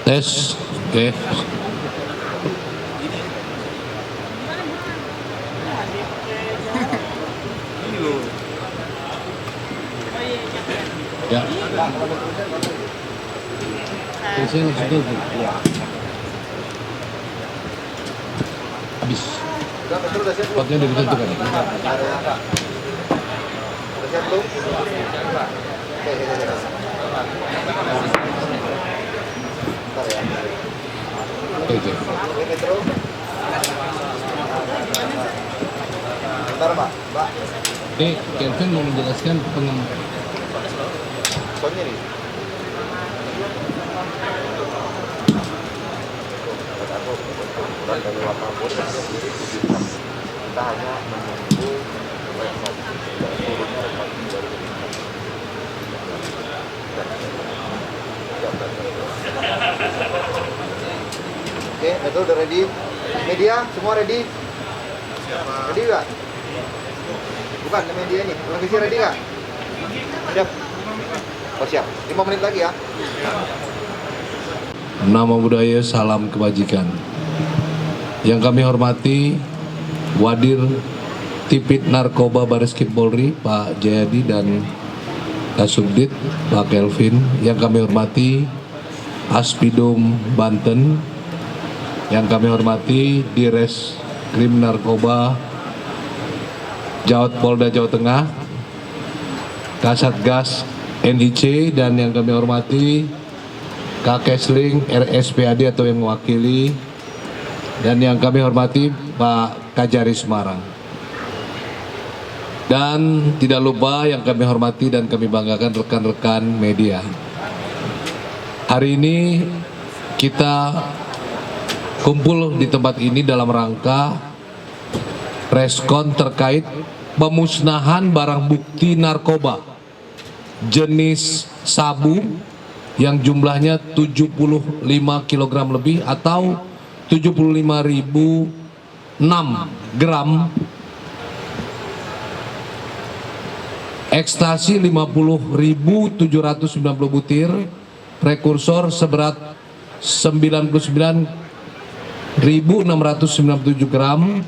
Tes, oke. Ya. Tesnya langsung telepon. Habis. Spotnya udah ditentukan. Oke. Bentar, Mbak. Ini Kelvin mau menjelaskan Soalnya nih. Kita hanya menunggu Oke, betul, udah ready. Media semua ready? Ready nggak? Bukan, media ini. Televisi ready nggak? Siap. Oh siap. 5 menit lagi ya. Nama budaya, salam kebajikan. Yang kami hormati Wadir Tipit Narkoba Bareskrim Polri Pak Jayadi dan Kasubdit Pak Kelvin. Yang kami hormati Aspidum Banten. Yang kami hormati Dires Krim Narkoba Jawat Polda Jawa Tengah, Kasatgas NIC, dan yang kami hormati Kakesling RSPAD atau yang mewakili, dan yang kami hormati Pak Kajari Semarang. Dan tidak lupa yang kami hormati dan kami banggakan rekan-rekan media. Hari ini kita kumpul di tempat ini dalam rangka preskon terkait pemusnahan barang bukti narkoba jenis sabu yang jumlahnya 75 kg lebih atau 75.006 gram, ekstasi 50.790 butir, prekursor seberat 99.697 gram,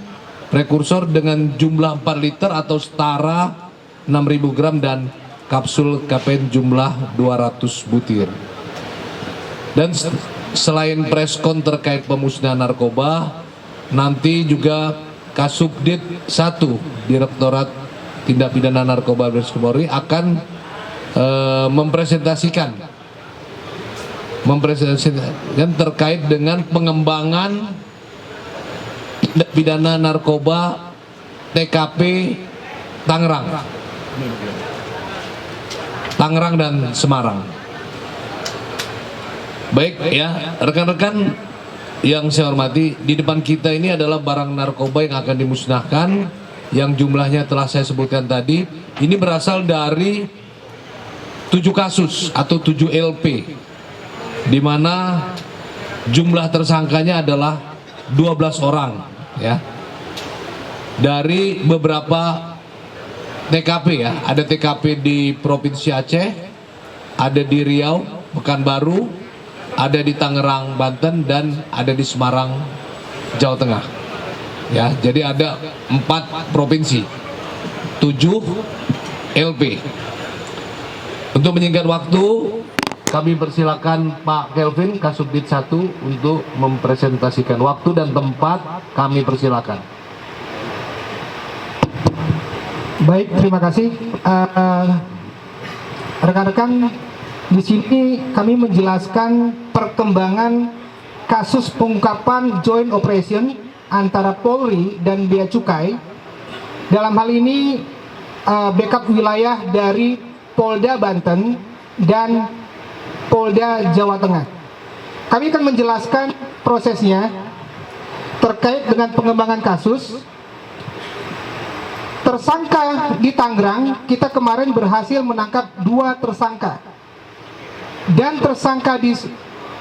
prekursor dengan jumlah 4 liter atau setara 6.000 gram, dan kapsul kafein jumlah 200 butir. Dan selain preskon terkait pemusnahan narkoba, nanti juga Kasubdit 1 Direktorat Tindak Pidana Narkoba Bareskrim Polri akan mempresentasikan terkait dengan pengembangan tindak pidana narkoba TKP Tangerang dan Semarang. Baik ya, rekan-rekan yang saya hormati, di depan kita ini adalah barang narkoba yang akan dimusnahkan, yang jumlahnya telah saya sebutkan tadi. Ini berasal dari 7 kasus atau 7 LP, di mana jumlah tersangkanya adalah 12 orang ya. Dari beberapa TKP ya, ada TKP di Provinsi Aceh, ada di Riau, Pekanbaru, ada di Tangerang, Banten, dan ada di Semarang, Jawa Tengah. Ya, jadi ada 4 provinsi, 7 LP. Untuk menyingkat waktu, kami persilakan Pak Kelvin Kasubdit 1 untuk mempresentasikan. Waktu dan tempat kami persilakan. Baik, terima kasih. Rekan-rekan, di sini kami menjelaskan perkembangan kasus pengungkapan joint operation antara Polri dan Bea Cukai. Dalam hal ini backup wilayah dari Polda Banten dan Polda Jawa Tengah. Kami akan menjelaskan prosesnya terkait dengan pengembangan kasus. Tersangka di Tangerang, kita kemarin berhasil menangkap 2 tersangka. Dan tersangka di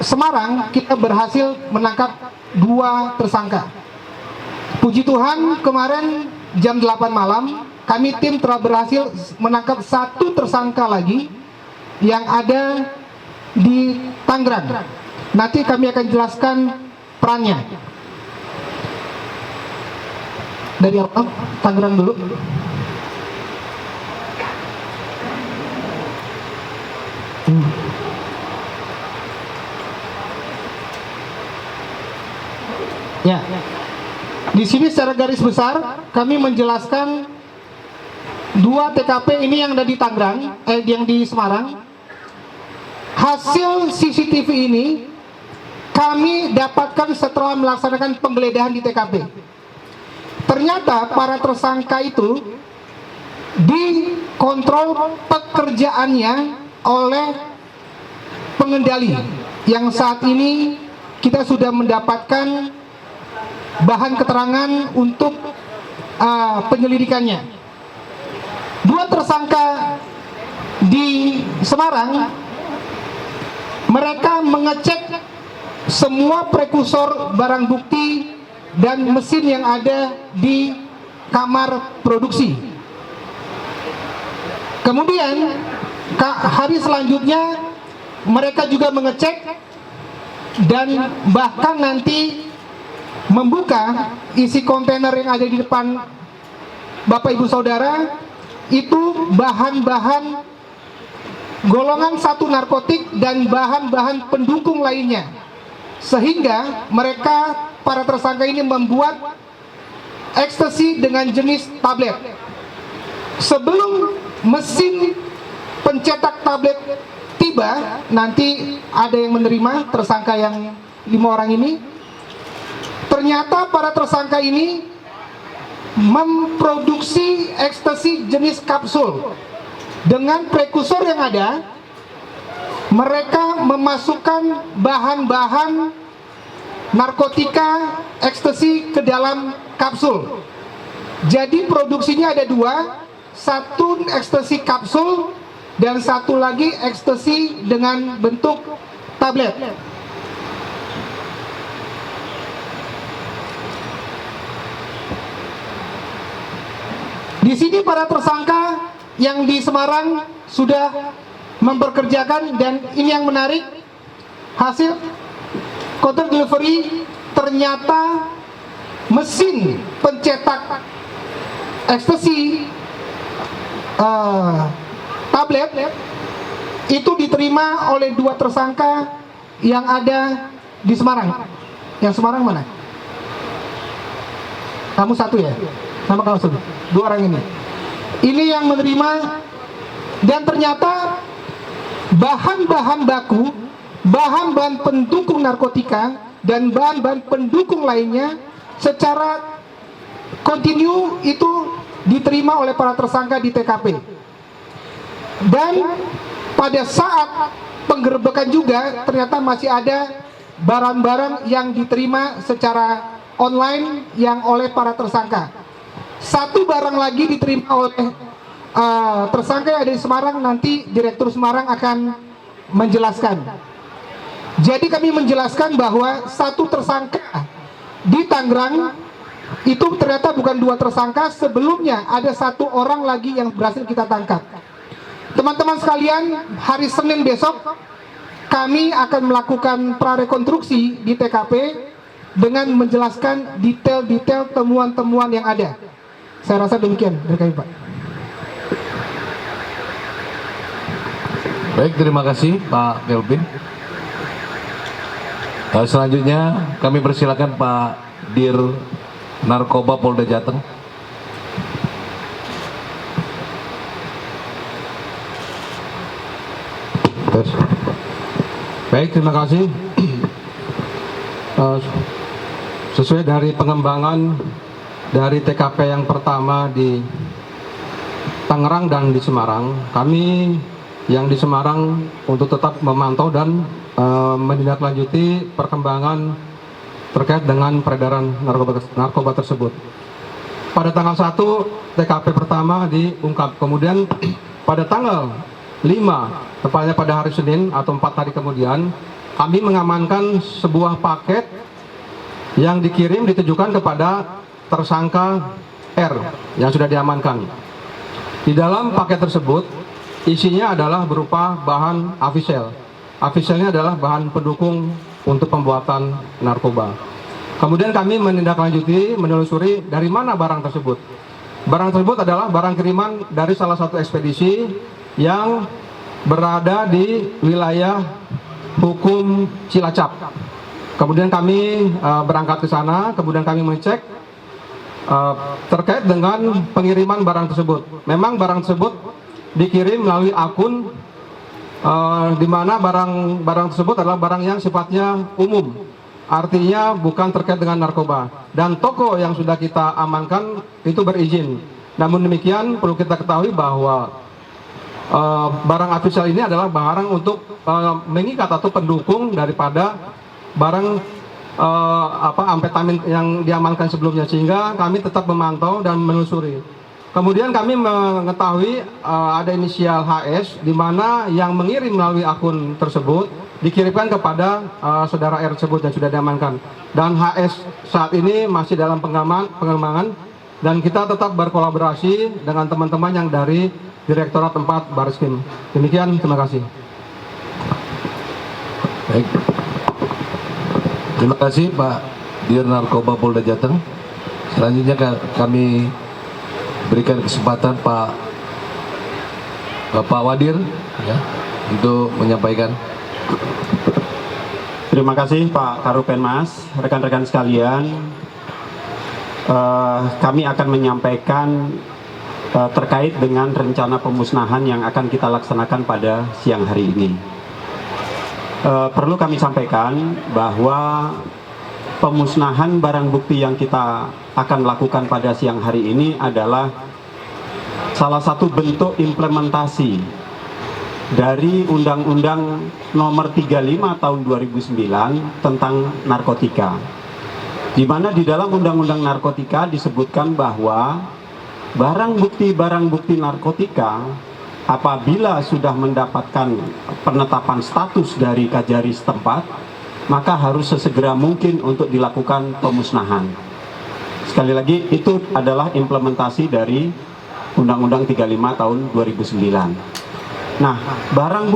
Semarang, kita berhasil menangkap 2 tersangka. Puji Tuhan, kemarin jam 8 malam, kami tim telah berhasil menangkap 1 tersangka lagi yang ada di Tangerang. Nanti kami akan jelaskan perannya. Dari awal, Tangerang dulu. Ya, di sini secara garis besar kami menjelaskan 2 TKP ini yang ada di Tangerang, yang di Semarang. Hasil CCTV ini kami dapatkan setelah melaksanakan penggeledahan di TKP. Ternyata para tersangka itu dikontrol pekerjaannya oleh pengendali yang saat ini kita sudah mendapatkan bahan keterangan untuk penyelidikannya. 2 tersangka di Semarang, mereka mengecek semua prekursor barang bukti dan mesin yang ada di kamar produksi. Kemudian hari selanjutnya mereka juga mengecek dan bahkan nanti membuka isi kontainer yang ada di depan Bapak Ibu Saudara, itu bahan-bahan golongan 1 narkotik dan bahan-bahan pendukung lainnya, sehingga mereka para tersangka ini membuat ekstasi dengan jenis tablet. Sebelum mesin pencetak tablet tiba, nanti ada yang menerima tersangka yang 5 orang ini. Ternyata para tersangka ini memproduksi ekstasi jenis kapsul. Dengan prekursor yang ada, mereka memasukkan bahan-bahan narkotika ekstasi ke dalam kapsul. Jadi produksinya ada 2, 1 ekstasi kapsul dan 1 lagi ekstasi dengan bentuk tablet. Di sini para tersangka yang di Semarang sudah memperkerjakan, dan ini yang menarik, hasil counter delivery ternyata mesin pencetak ekstasi tablet itu diterima oleh 2 tersangka yang ada di Semarang. Yang Semarang mana? Kamu 1 ya? Sama kamu 1. 2 orang ini. Ini yang menerima, dan ternyata bahan-bahan baku, bahan-bahan pendukung narkotika dan bahan-bahan pendukung lainnya secara kontinu itu diterima oleh para tersangka di TKP. Dan pada saat penggerebekan juga ternyata masih ada barang-barang yang diterima secara online yang oleh para tersangka. 1 barang lagi diterima oleh tersangka yang ada di Semarang, nanti Direktur Semarang akan menjelaskan. Jadi kami menjelaskan bahwa 1 tersangka di Tangerang itu ternyata bukan 2 tersangka, sebelumnya ada 1 orang lagi yang berhasil kita tangkap. Teman-teman sekalian, hari Senin besok kami akan melakukan prarekonstruksi di TKP dengan menjelaskan detail-detail temuan-temuan yang ada. Saya rasa demikian dari kami, Pak. Baik, terima kasih Pak Kelvin. Selanjutnya kami persilakan Pak Dir Narkoba Polda Jateng. Baik, terima kasih. Sesuai dari pengembangan dari TKP yang pertama di Tangerang dan di Semarang, kami yang di Semarang untuk tetap memantau dan menindaklanjuti perkembangan terkait dengan peredaran narkoba tersebut. Pada tanggal 1 TKP pertama diungkap, kemudian pada tanggal 5, tepatnya pada hari Senin atau 4 hari kemudian, kami mengamankan sebuah paket yang dikirim ditujukan kepada tersangka R yang sudah diamankan. Di dalam paket tersebut isinya adalah berupa bahan avisel officialnya adalah bahan pendukung untuk pembuatan narkoba. Kemudian kami menindaklanjuti, menelusuri dari mana barang tersebut. Barang tersebut adalah barang kiriman dari salah satu ekspedisi yang berada di wilayah hukum Cilacap. Kemudian kami berangkat ke sana, kemudian kami mengecek terkait dengan pengiriman barang tersebut. Memang barang tersebut dikirim melalui akun di mana barang tersebut adalah barang yang sifatnya umum, artinya bukan terkait dengan narkoba. Dan toko yang sudah kita amankan itu berizin. Namun demikian perlu kita ketahui bahwa barang official ini adalah barang untuk mengikat atau pendukung daripada barang amfetamin yang diamankan sebelumnya, sehingga kami tetap memantau dan menelusuri. Kemudian kami mengetahui ada inisial HS, di mana yang mengirim melalui akun tersebut dikirimkan kepada saudara R tersebut yang sudah diamankan. Dan HS saat ini masih dalam pengembangan, dan kita tetap berkolaborasi dengan teman-teman yang dari Direktorat 4 Bareskrim. Demikian, terima kasih. Baik. Terima kasih Pak Dir Narkoba Polda Jateng. Selanjutnya kami berikan kesempatan Bapak Wadir ya, untuk menyampaikan. Terima kasih Pak Karopenmas, rekan-rekan sekalian. Kami akan menyampaikan terkait dengan rencana pemusnahan yang akan kita laksanakan pada siang hari ini. Perlu kami sampaikan bahwa pemusnahan barang bukti yang kita akan lakukan pada siang hari ini adalah salah satu bentuk implementasi dari Undang-Undang Nomor 35 Tahun 2009 tentang narkotika, di mana di dalam Undang-Undang Narkotika disebutkan bahwa barang bukti narkotika apabila sudah mendapatkan penetapan status dari Kajari setempat, maka harus sesegera mungkin untuk dilakukan pemusnahan. Sekali lagi, itu adalah implementasi dari Undang-Undang 35 tahun 2009. Nah, barang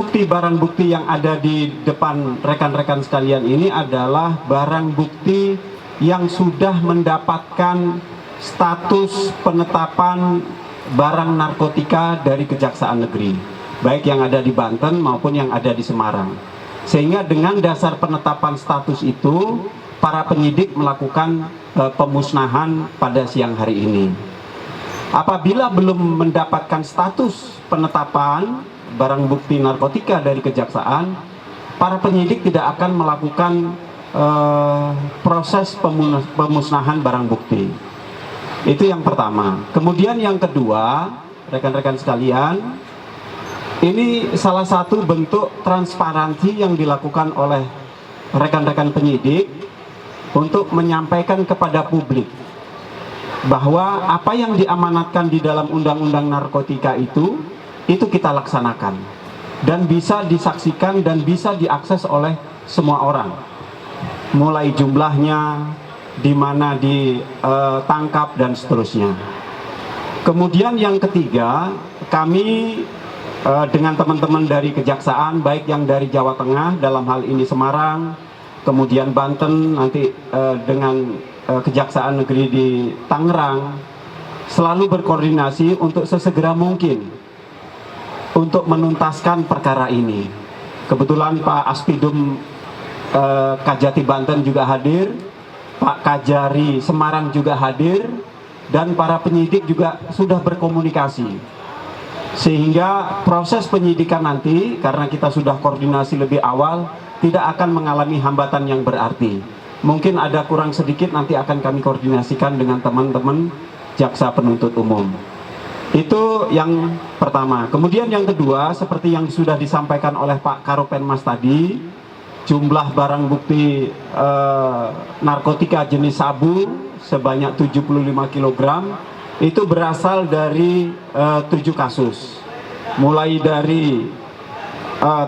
bukti yang ada di depan rekan-rekan sekalian ini adalah barang bukti yang sudah mendapatkan status penetapan barang narkotika dari Kejaksaan Negeri, baik yang ada di Banten maupun yang ada di Semarang. Sehingga dengan dasar penetapan status itu, para penyidik melakukan pemusnahan pada siang hari ini. Apabila belum mendapatkan status penetapan barang bukti narkotika dari Kejaksaan, para penyidik tidak akan melakukan proses pemusnahan barang bukti. Itu yang pertama. Kemudian yang kedua, rekan-rekan sekalian, ini salah satu bentuk transparansi yang dilakukan oleh rekan-rekan penyidik untuk menyampaikan kepada publik bahwa apa yang diamanatkan di dalam Undang-Undang Narkotika itu kita laksanakan dan bisa disaksikan dan bisa diakses oleh semua orang, mulai jumlahnya, di mana ditangkap dan seterusnya. Kemudian yang ketiga, kami dengan teman-teman dari Kejaksaan, baik yang dari Jawa Tengah dalam hal ini Semarang, kemudian Banten, nanti dengan Kejaksaan Negeri di Tangerang, selalu berkoordinasi untuk sesegera mungkin untuk menuntaskan perkara ini. Kebetulan Pak Aspidum Kajati Banten juga hadir, Pak Kajari Semarang juga hadir, dan para penyidik juga sudah berkomunikasi. Sehingga proses penyidikan nanti, karena kita sudah koordinasi lebih awal, tidak akan mengalami hambatan yang berarti. Mungkin ada kurang sedikit, nanti akan kami koordinasikan dengan teman-teman jaksa penuntut umum. Itu yang pertama. Kemudian yang kedua, seperti yang sudah disampaikan oleh Pak Karopenmas tadi, jumlah barang bukti narkotika jenis sabu sebanyak 75 kg itu berasal dari 7 kasus, mulai dari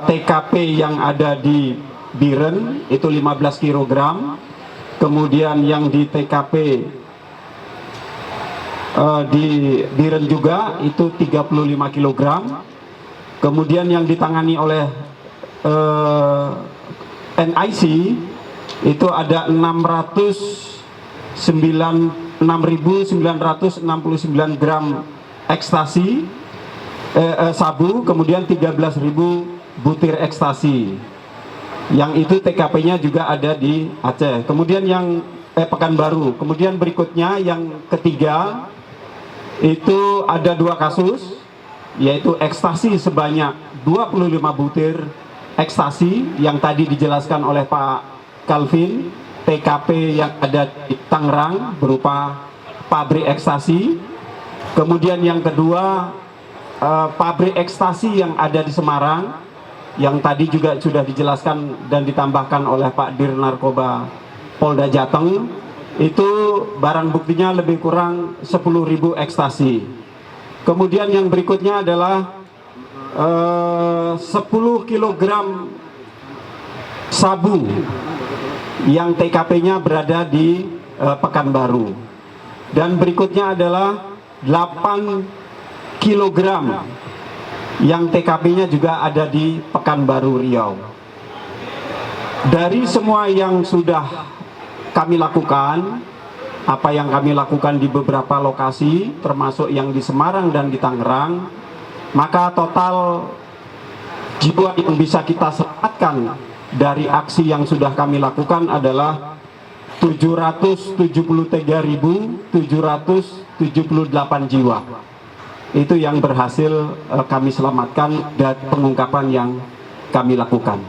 TKP yang ada di Biren itu 15 kg, kemudian yang di TKP di Biren juga itu 35 kg, kemudian yang ditangani oleh NIC itu ada 6.969 gram ekstasi sabu, kemudian 13.000 butir ekstasi. Yang itu TKP-nya juga ada di Aceh. Kemudian yang Pekanbaru. Kemudian berikutnya yang ketiga itu ada 2 kasus, yaitu ekstasi sebanyak 25 butir ekstasi yang tadi dijelaskan oleh Pak Calvin, TKP yang ada di Tangerang berupa pabrik ekstasi. Kemudian yang kedua pabrik ekstasi yang ada di Semarang yang tadi juga sudah dijelaskan dan ditambahkan oleh Pak Dir Narkoba Polda Jateng, itu barang buktinya lebih kurang 10.000 ekstasi. Kemudian yang berikutnya adalah 10 kg sabu yang TKP-nya berada di Pekanbaru. Dan berikutnya adalah 8 kg yang TKP-nya juga ada di Pekanbaru Riau. Dari semua yang sudah kami lakukan, apa yang kami lakukan di beberapa lokasi, termasuk yang di Semarang dan di Tangerang, maka total jiwa yang bisa kita selamatkan dari aksi yang sudah kami lakukan adalah 773.778 jiwa. Itu yang berhasil kami selamatkan dari pengungkapan yang kami lakukan.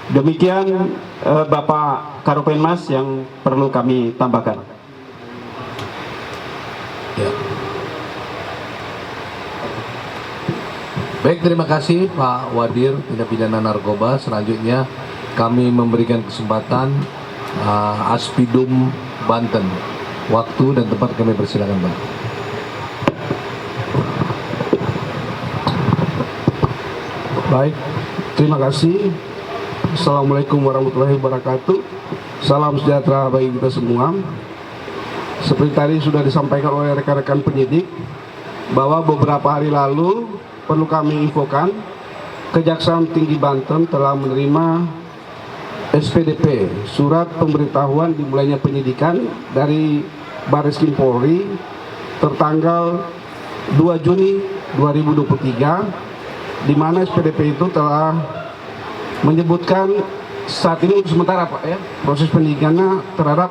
Demikian Bapak Karopenmas yang perlu kami tambahkan. Ya. Baik, terima kasih Pak Wadir Tindak Pidana Narkoba. Selanjutnya kami memberikan kesempatan Aspidum Banten. Waktu dan tempat kami persilakan, Pak. Baik, terima kasih. Assalamualaikum warahmatullahi wabarakatuh. Salam sejahtera bagi kita semua. Seperti tadi sudah disampaikan oleh rekan-rekan penyidik bahwa beberapa hari lalu perlu kami infokan, Kejaksaan Tinggi Banten telah menerima SPDP, surat pemberitahuan dimulainya penyidikan dari Barreskrim Polri tertanggal 2 Juni 2023, di mana SPDP itu telah menyebutkan saat ini untuk sementara Pak ya, proses penyidikannya terhadap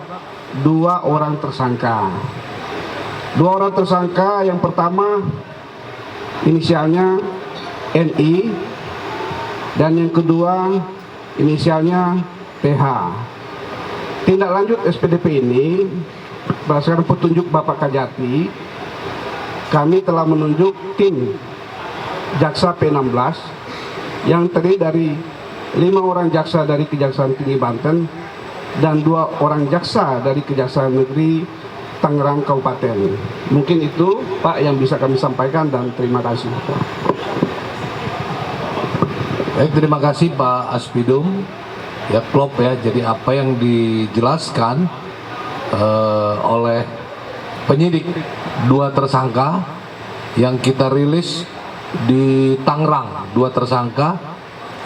2 orang tersangka. 2 orang tersangka yang pertama inisialnya NI dan yang kedua inisialnya TH. Tindak lanjut SPDP ini berdasarkan petunjuk Bapak Kajati, kami telah menunjuk tim Jaksa P16 yang terdiri dari 5 orang jaksa dari Kejaksaan Tinggi Banten dan 2 orang jaksa dari Kejaksaan Negeri Tangerang Kabupaten. Mungkin itu Pak yang bisa kami sampaikan dan terima kasih. Baik, terima kasih Pak Aspidum. Ya, klop ya. Jadi apa yang dijelaskan oleh penyidik 2 tersangka yang kita rilis di Tangerang, 2 tersangka.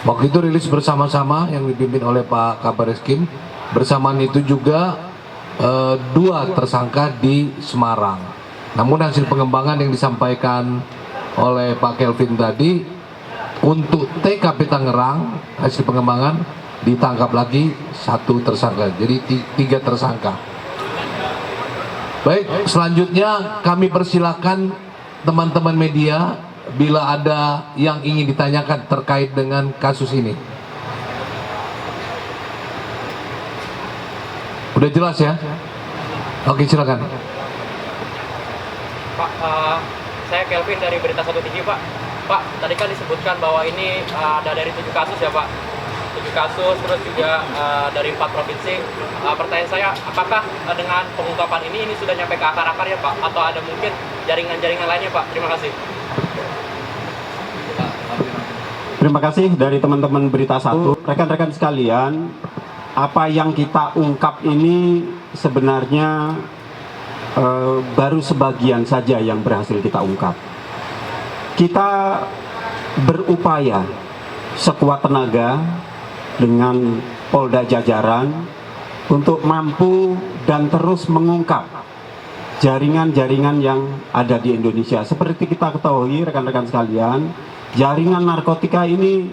Waktu itu rilis bersama-sama yang dipimpin oleh Pak Kabareskrim. Bersamaan itu juga 2 tersangka di Semarang. Namun hasil pengembangan yang disampaikan oleh Pak Kelvin tadi, untuk TKP Tangerang hasil pengembangan ditangkap lagi 1 tersangka. Jadi 3 tersangka. Baik, selanjutnya kami persilakan teman-teman media bila ada yang ingin ditanyakan terkait dengan kasus ini. Udah jelas ya? Oke, silakan. Pak, saya Kelvin dari Berita 1 TV, Pak. Pak, tadi kan disebutkan bahwa ini ada dari 7 kasus ya, Pak. 7 kasus, terus juga dari 4 provinsi. Pertanyaan saya, apakah dengan pengungkapan ini sudah nyampe ke akar-akar ya, Pak? Atau ada mungkin jaringan-jaringan lainnya, Pak? Terima kasih. Terima kasih dari teman-teman Berita 1. Rekan-rekan sekalian, apa yang kita ungkap ini sebenarnya baru sebagian saja yang berhasil kita ungkap. Kita berupaya sekuat tenaga dengan Polda jajaran untuk mampu dan terus mengungkap jaringan-jaringan yang ada di Indonesia. Seperti kita ketahui rekan-rekan sekalian, jaringan narkotika ini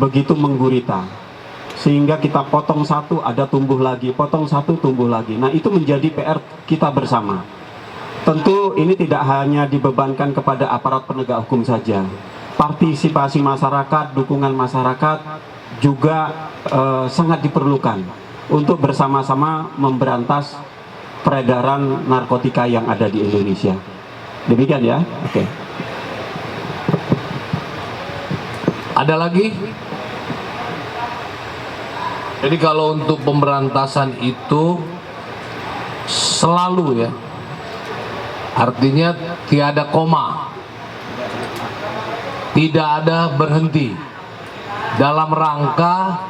begitu menggurita, sehingga kita potong satu ada tumbuh lagi, potong satu tumbuh lagi. Nah, itu menjadi PR kita bersama. Tentu ini tidak hanya dibebankan kepada aparat penegak hukum saja. Partisipasi masyarakat, dukungan masyarakat juga sangat diperlukan untuk bersama-sama memberantas peredaran narkotika yang ada di Indonesia. Demikian ya. Oke. Ada lagi? Jadi kalau untuk pemberantasan itu selalu ya, artinya tiada koma, tidak ada berhenti dalam rangka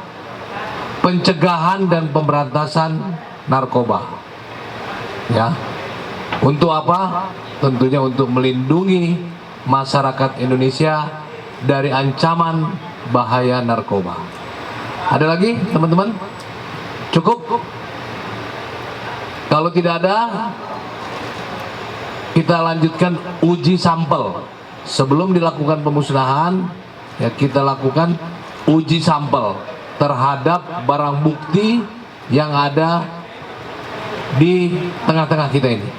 pencegahan dan pemberantasan narkoba. Ya, untuk apa? Tentunya untuk melindungi masyarakat Indonesia dari ancaman bahaya narkoba. Ada lagi teman-teman? Cukup? Kalau tidak ada, kita lanjutkan uji sampel. Sebelum dilakukan pemusnahan, ya kita lakukan uji sampel terhadap barang bukti yang ada di tengah-tengah kita ini.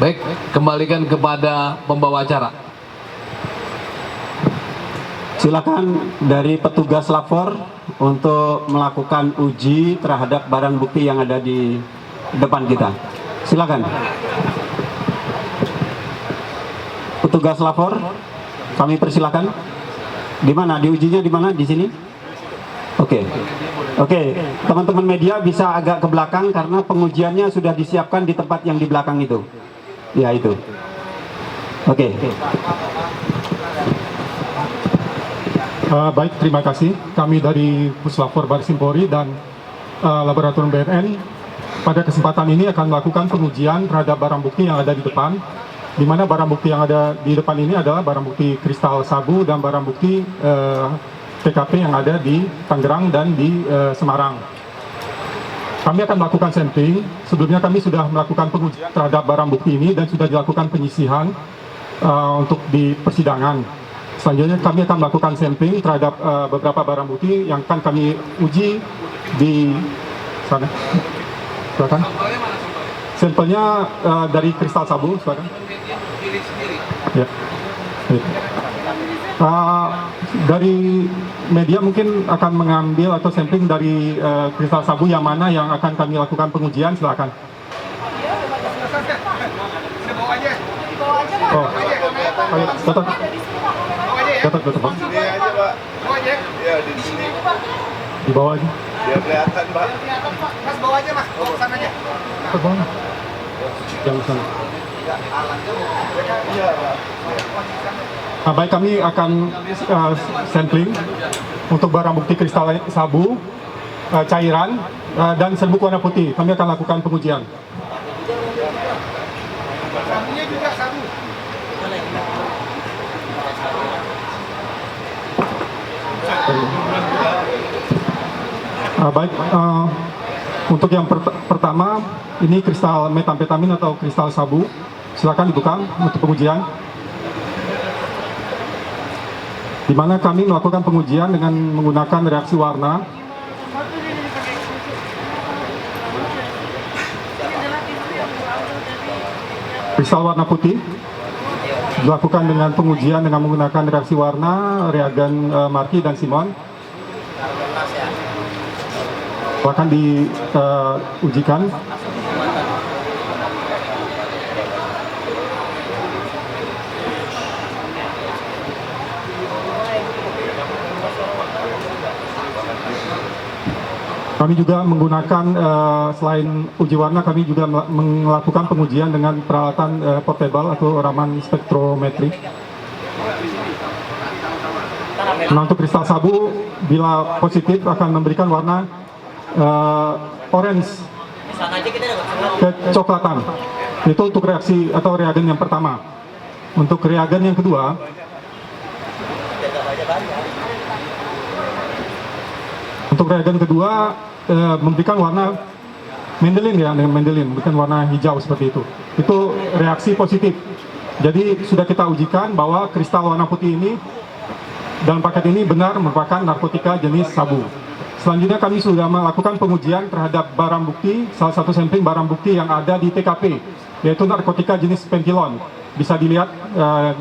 Baik, kembalikan kepada pembawa acara. Silakan dari petugas lapor untuk melakukan uji terhadap barang bukti yang ada di depan kita. Silakan. Petugas lapor, kami persilakan. Di mana? Diujinya di mana? Di sini? Oke. Oke, teman-teman media bisa agak ke belakang karena pengujiannya sudah disiapkan di tempat yang di belakang itu. Ya, itu. Oke. Baik, terima kasih. Kami dari Puslapor Baris Krim Polri dan Laboratorium BNN pada kesempatan ini akan melakukan pengujian terhadap barang bukti yang ada di depan, di mana barang bukti yang ada di depan ini adalah barang bukti kristal sabu dan barang bukti TKP yang ada di Tangerang dan di Semarang. Kami akan melakukan sampling. Sebelumnya kami sudah melakukan pengujian terhadap barang bukti ini dan sudah dilakukan penyisihan untuk di persidangan. Selanjutnya kami akan melakukan sampling terhadap beberapa barang bukti yang akan kami uji di sana. Silakan. Sampelnya dari kristal sabu, silakan. Ya. Dari media mungkin akan mengambil atau sampling dari kristal sabu yang mana yang akan kami lakukan pengujian, silakan. Oh, ayo, Gatot. Gatot, Pak. Sini aja, Pak. Ya, di sini. Di bawah aja. Biar kelihatan, Pak. Mas bawa aja mas, bawa ke sana aja. Ke bawah. Jangan sana. Iya, Pak. Nah, baik, kami akan sampling untuk barang bukti kristal sabu, cairan, dan serbuk warna putih. Kami akan lakukan pengujian. Sabunya juga sabu. Baik, untuk yang pertama ini kristal metamfetamin atau kristal sabu. Silakan dibuka untuk pengujian. Di mana kami melakukan pengujian dengan menggunakan reaksi warna. Kristal warna putih dilakukan dengan pengujian dengan menggunakan reaksi warna, reagen Marki dan Simon. Akan diujikan. Kami juga menggunakan selain uji warna, kami juga melakukan pengujian dengan peralatan portable atau Raman spektrometri. Nah, untuk kristal sabu bila positif akan memberikan warna orange kecoklatan. Itu untuk reaksi atau reagen yang pertama. Untuk reagen yang kedua, reagen kedua memberikan warna Mendelin ya, dengan Mendelin, memberikan warna hijau seperti itu. Itu reaksi positif. Jadi sudah kita ujikan bahwa kristal warna putih ini dalam paket ini benar merupakan narkotika jenis sabu. Selanjutnya kami sudah melakukan pengujian terhadap barang bukti, salah satu sampling barang bukti yang ada di TKP, yaitu narkotika jenis pentilon. Bisa dilihat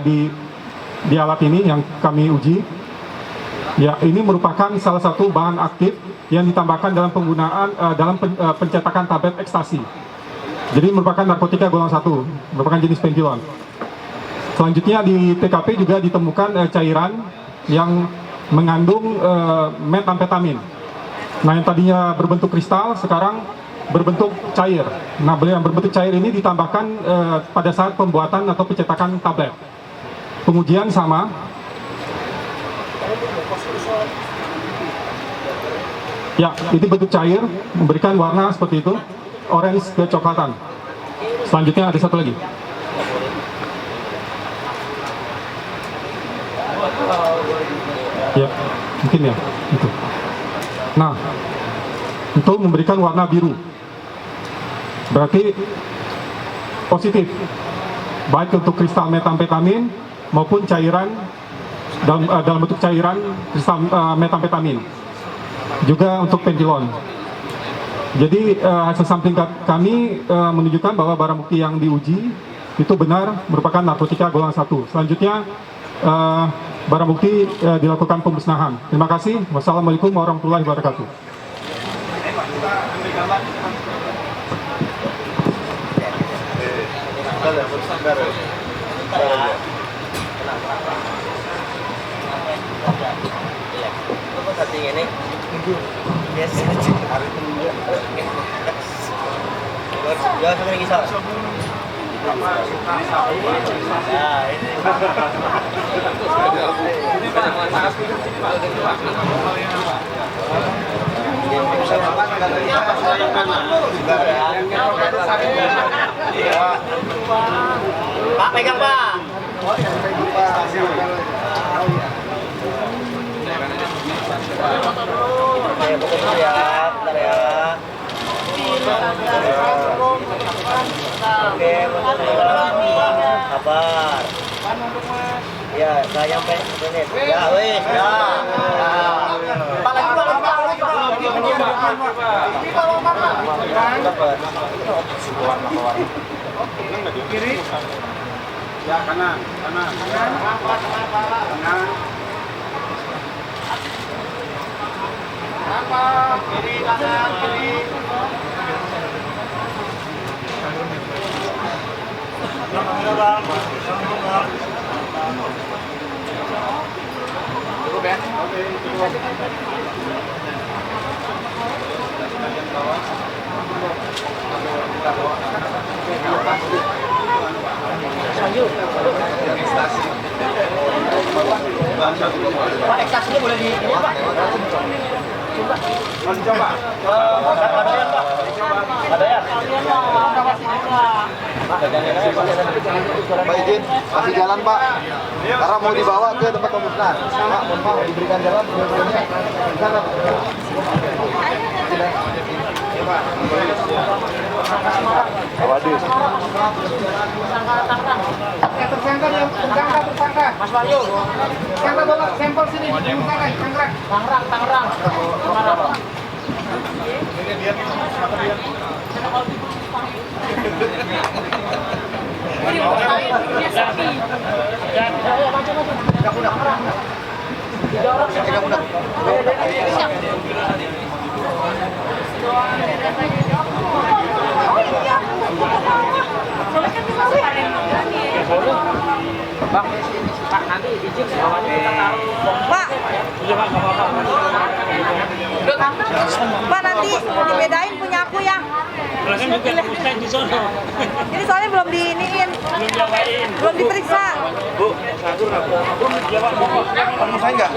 di alat ini yang kami uji. Ya, ini merupakan salah satu bahan aktif yang ditambahkan dalam penggunaan pencetakan tablet ekstasi. Jadi merupakan narkotika golongan 1, merupakan jenis pentilon. Selanjutnya di TKP juga ditemukan cairan yang mengandung metamfetamin. Nah, yang tadinya berbentuk kristal sekarang berbentuk cair. Nah, yang berbentuk cair ini ditambahkan pada saat pembuatan atau pencetakan tablet. Pengujian sama. Ya, ini bentuk cair, memberikan warna seperti itu, orange kecoklatan. Selanjutnya ada satu lagi. Ya, mungkin ya, itu. Nah, itu memberikan warna biru. Berarti positif, baik untuk kristal metamfetamin maupun cairan dalam bentuk cairan kristal metamfetamin. Juga untuk pentilon. Jadi hasil sampling kami menunjukkan bahwa barang bukti yang diuji itu benar merupakan narkotika golongan 1. Selanjutnya barang bukti dilakukan pemusnahan. Terima kasih. Wassalamualaikum warahmatullahi wabarakatuh. Pak, pegang Pak. Oke, fokus ya, bentar ya. Oke, sabar. Ya, saya nyampe menit. Ya, wes, ya. Pak lagi, Pak lagi. Kiri. Ya, kanan. Kiri, kanan, kiri. Cukup ya? Oke, cukup. Pak, ekstasinya boleh di ini, Pak? Coba. Ada ya? Pak izin, kasih jalan Pak. Karena mau dibawa ke tempat pemusnahan. Pak, mohon maaf diberikan jalan. Sana. Tersangka. Mas Wahyu. Tersangka bawa sampel sini. Tangerang. Pak, nanti izin bawahnya kita taruh. Pak. Pak, nanti dibedain punya aku ya. Ini soalnya belum diiniin. Belum diperiksa. Bu, sanggur nggak Bu? Belum dijawab Bu. Kamu saya nggak?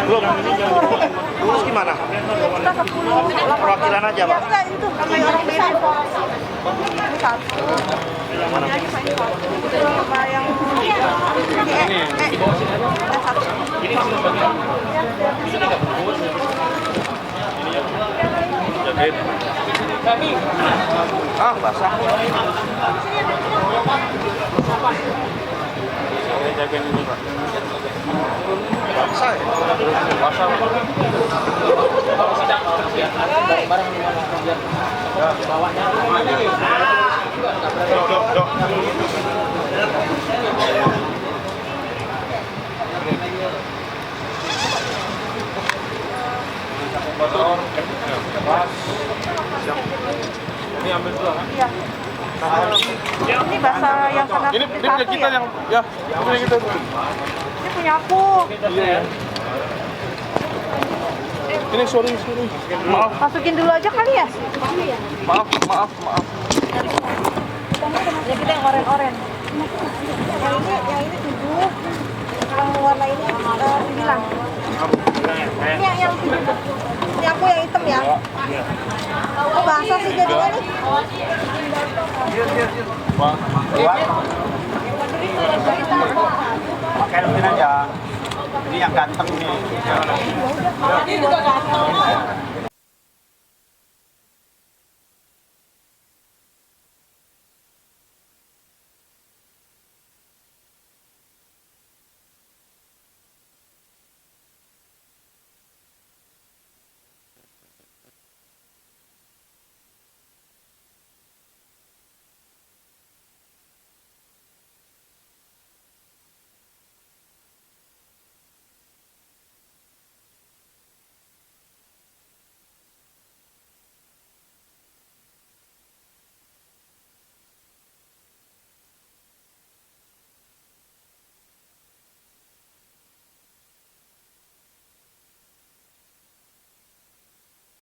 Belum. Terus gimana? Kita 10. Perwakilan aja Pak. Enggak, itu kami orang beda. Ini satu. Ini aja Pak, ini satu. Sama yang ini satu. Ah, basah. Basah ya? Ini ambil dulu kan? Iya. Ini bahasa yang kena Ini punya kita yang ya, punya kita. Ini punya aku. Iya. Ini sorry. Maaf. Masukin dulu aja kali ya? Maaf. Ya kita yang oren-oren. Yang ini 7. Yang warna ini 9. Ini yang 7. Ini aku yang hitam ya. Oh, basah sih jadinya nih. Pakai aja. Ini yang ganteng nih. Ini juga ganteng.